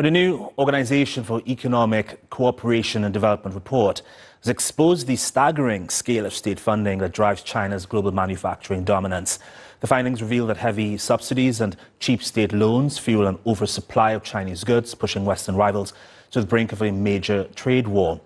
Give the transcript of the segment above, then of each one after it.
But a new Organization for Economic Cooperation and Development report has exposed the staggering scale of state funding that drives China's global manufacturing dominance. The findings reveal that heavy subsidies and cheap state loans fuel an oversupply of Chinese goods, pushing Western rivals to the brink of a major trade war.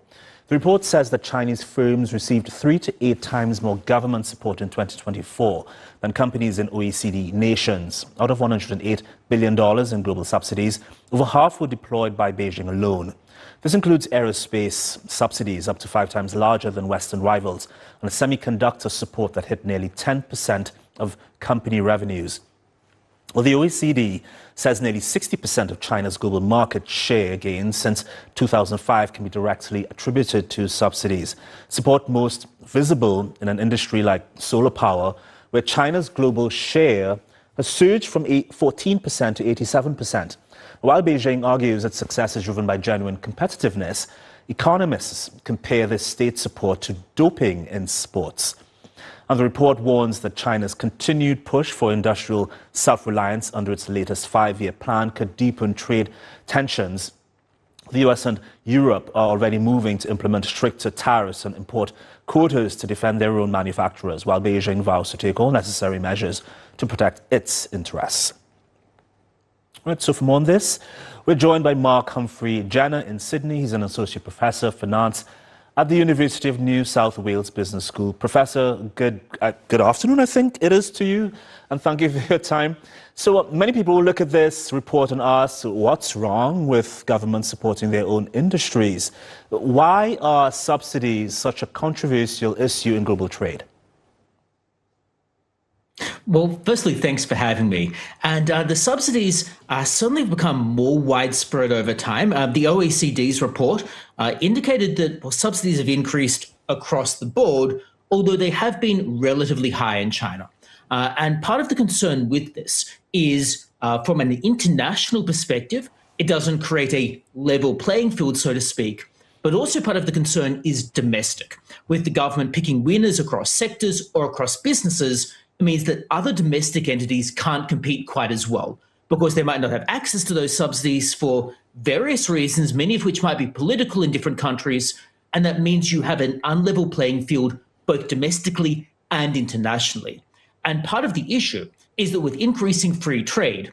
The report says that Chinese firms received 3 to 8 times more government support in 2024 than companies in OECD nations. Out of $108 billion in global subsidies, over half were deployed by Beijing alone. This includes aerospace subsidies up to 5 times larger than Western rivals, and semiconductor support that hit nearly 10% of company revenues. Well, the OECD says nearly 60% of China's global market share gains since 2005 can be directly attributed to subsidies. Support most visible in an industry like solar power, where China's global share has surged from 14% to 87%. While Beijing argues that success is driven by genuine competitiveness, economists compare this state support to doping in sports. And the report warns that China's continued push for industrial self-reliance under its latest 5-year plan could deepen trade tensions. The US and Europe are already moving to implement stricter tariffs and import quotas to defend their own manufacturers, while Beijing vows to take all necessary measures to protect its interests. Right, so for more on this, we're joined by Mark Humphrey Jenner in Sydney. He's an associate professor of finance at the University of New South Wales Business School. Professor, good afternoon, I think it is to you, and thank you for your time. So many people will look at this report and ask, what's wrong with government supporting their own industries? Why are subsidies such a controversial issue in global trade? Well, firstly, thanks for having me. And the subsidies certainly have become more widespread over time. The OECD's report indicated that subsidies have increased across the board, although they have been relatively high in China. And part of the concern with this is from an international perspective, it doesn't create a level playing field, so to speak. But also part of the concern is domestic. With the government picking winners across sectors or across businesses, it means that other domestic entities can't compete quite as well because they might not have access to those subsidies for various reasons, many of which might be political in different countries. And that means you have an unlevel playing field both domestically and internationally. And part of the issue is that with increasing free trade,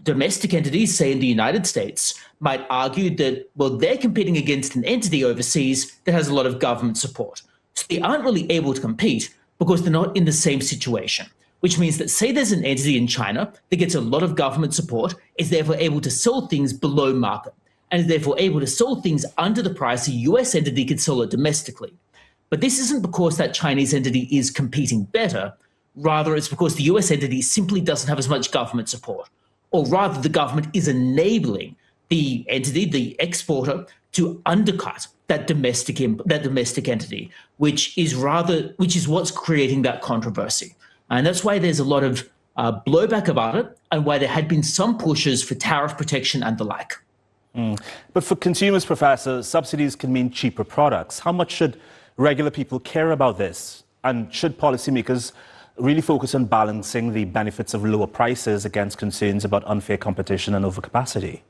domestic entities, say in the United States, might argue that, well, they're competing against an entity overseas that has a lot of government support. So they aren't really able to compete because they're not in the same situation, which means that, say there's an entity in China that gets a lot of government support, is therefore able to sell things below market, and is therefore able to sell things under the price a US entity could sell it domestically. But this isn't because that Chinese entity is competing better, rather it's because the US entity simply doesn't have as much government support, or rather the government is enabling the entity, the exporter, to undercut that domestic entity, which is what's creating that controversy. And that's why there's a lot of blowback about it, and why there had been some pushes for tariff protection and the like. But for consumers, Professor, subsidies can mean cheaper products. How much should regular people care about this? And should policymakers really focus on balancing the benefits of lower prices against concerns about unfair competition and overcapacity?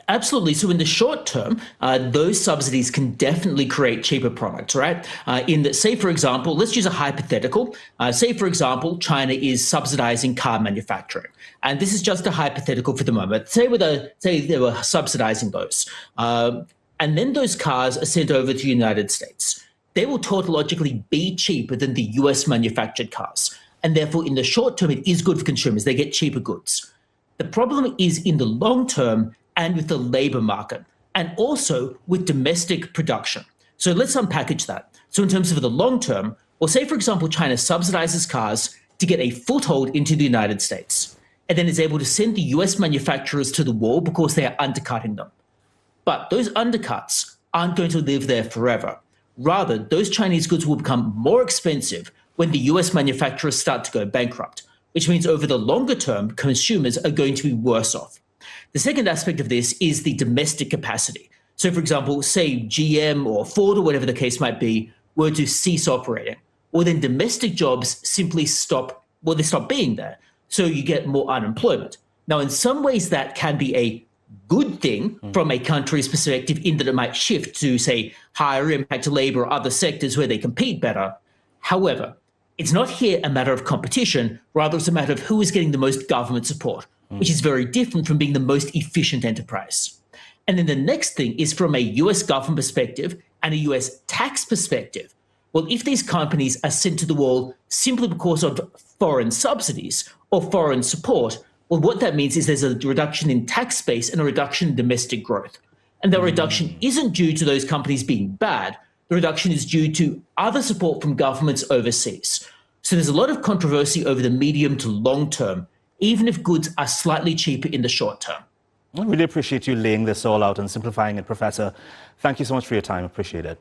Absolutely. So in the short term, those subsidies can definitely create cheaper products, right? In that, say, for example, let's use a hypothetical. Say, for example, China is subsidizing car manufacturing. And this is just a hypothetical for the moment. Say they were subsidizing those. And then those cars are sent over to the United States. They will tautologically be cheaper than the US manufactured cars. And therefore, in the short term, it is good for consumers. They get cheaper goods. The problem is in the long term, and with the labor market, and also with domestic production. So let's unpackage that. So in terms of the long term, well, say, for example, China subsidizes cars to get a foothold into the United States, and then is able to send the US manufacturers to the wall because they are undercutting them. But those undercuts aren't going to live there forever. Rather, those Chinese goods will become more expensive when the US manufacturers start to go bankrupt, which means over the longer term, consumers are going to be worse off. The second aspect of this is the domestic capacity. So, for example, say GM or Ford or whatever the case might be were to cease operating. Well, then domestic jobs simply stop being there. So you get more unemployment. Now, in some ways, that can be a good thing from a country's perspective in that it might shift to, say, higher impact labour or other sectors where they compete better. However, it's not here a matter of competition, rather it's a matter of who is getting the most government support, which is very different from being the most efficient enterprise. And then the next thing is from a US government perspective and a US tax perspective. Well, if these companies are sent to the wall simply because of foreign subsidies or foreign support, well, what that means is there's a reduction in tax base and a reduction in domestic growth. And that reduction isn't due to those companies being bad. The reduction is due to other support from governments overseas. So there's a lot of controversy over the medium to long term, even if goods are slightly cheaper in the short term. I really appreciate you laying this all out and simplifying it, Professor. Thank you so much for your time. Appreciate it.